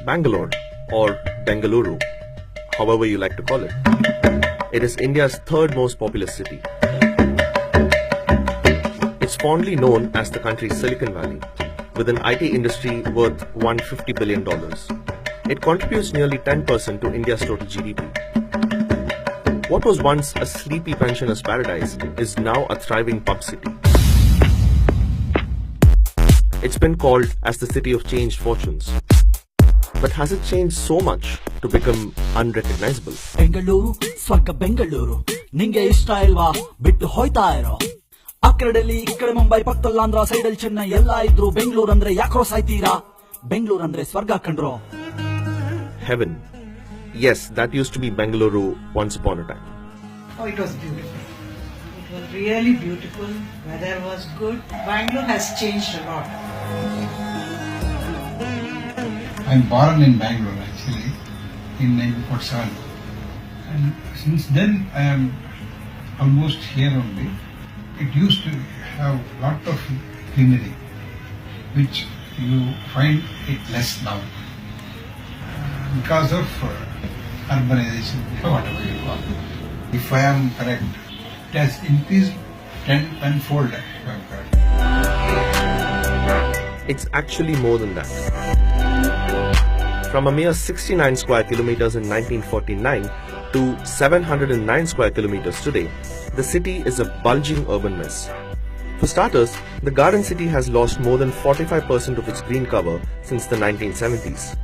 Bangalore, or Bengaluru, however you like to call it. It is India's third most populous city. It's fondly known as the country's Silicon Valley, with an IT industry worth $150 billion. It contributes nearly 10% to India's total GDP. What was once a sleepy pensioner's paradise is now a thriving pub city. It's been called as the city of changed fortunes. But has it changed so much to become unrecognizable? Bengaluru, Swaka Bengaluru, Ninge Istailva, Bittu Hoitairo. Akradeli, Ikkade Mumbai, Pakkal Andhra, Side Chennai, Ella Idru, Bangalore andre Yakro Saitira, Bangalore andre Swarga Kandro. Heaven. Yes, that used to be Bengaluru once upon a time. Oh, it was beautiful. It was really beautiful. Weather was good. Bangalore has changed a lot. I'm born in Bangalore actually in 1947, and since then I am almost here only. It used to have lot of greenery, which you find it less now because of urbanization, whatever you call it. If I am correct, it has increased tenfold. If I am correct. It's actually more than that. From a mere 69 square kilometers in 1949 to 709 square kilometers today, the city is a bulging urban mess. For starters, the Garden City has lost more than 45% of its green cover since the 1970s.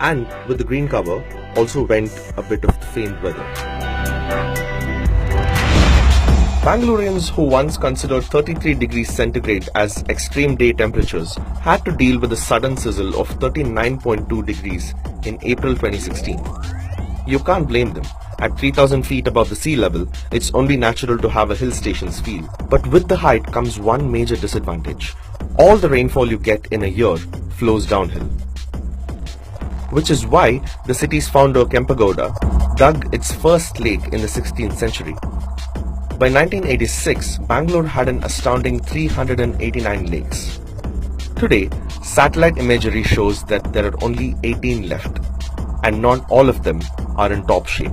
And with the green cover, also went a bit of the famed weather. Bangaloreans who once considered 33 degrees centigrade as extreme day temperatures had to deal with the sudden sizzle of 39.2 degrees in April 2016. You can't blame them. At 3,000 feet above the sea level, it's only natural to have a hill station's feel. But with the height comes one major disadvantage. All the rainfall you get in a year flows downhill. Which is why the city's founder Kempegowda dug its first lake in the 16th century. By 1986, Bangalore had an astounding 389 lakes. Today, satellite imagery shows that there are only 18 left, and not all of them are in top shape.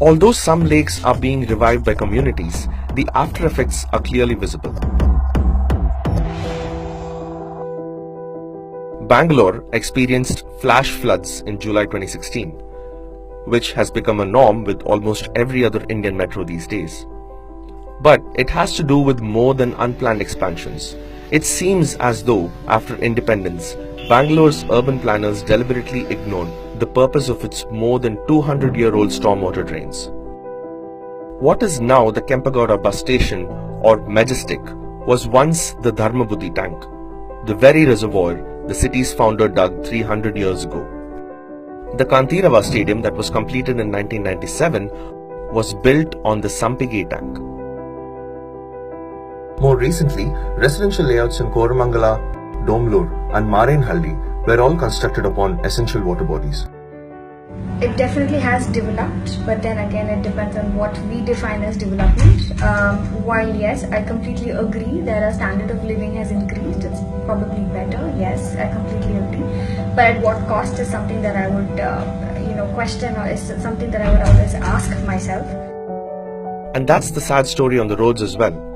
Although some lakes are being revived by communities, the after effects are clearly visible. Bangalore experienced flash floods in July 2016, which has become a norm with almost every other Indian metro these days. But it has to do with more than unplanned expansions. It seems as though, after independence, Bangalore's urban planners deliberately ignored the purpose of its more than 200-year-old stormwater drains. What is now the Kempegowda bus station, or Majestic, was once the Dharmabuddhi tank, the very reservoir the city's founder dug 300 years ago. The Kantirava Stadium that was completed in 1997 was built on the Sampige tank. More recently, residential layouts in Koramangala, Domlur and Marenhalli were all constructed upon essential water bodies. It definitely has developed, but then again it depends on what we define as development. While yes, I completely agree that our standard of living has increased, it's probably better, yes, I completely agree. But at what cost is something that I would question, or is something that I would always ask myself. And that's the sad story on the roads as well.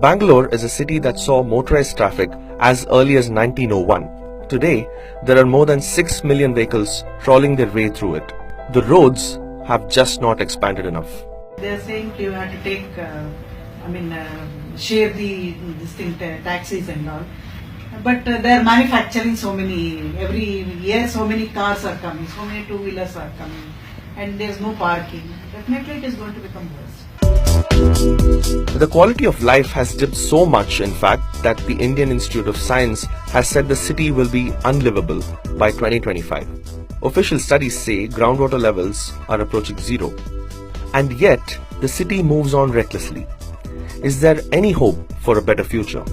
Bangalore is a city that saw motorized traffic as early as 1901. Today, there are more than 6 million vehicles trawling their way through it. The roads have just not expanded enough. They are saying you have to take, share the taxis and all. But they are manufacturing so many, every year so many cars are coming, so many two-wheelers are coming, and there is no parking. Definitely it is going to become worse. The quality of life has dipped so much, in fact, that the Indian Institute of Science has said the city will be unlivable by 2025. Official studies say groundwater levels are approaching zero. And yet, the city moves on recklessly. Is there any hope for a better future?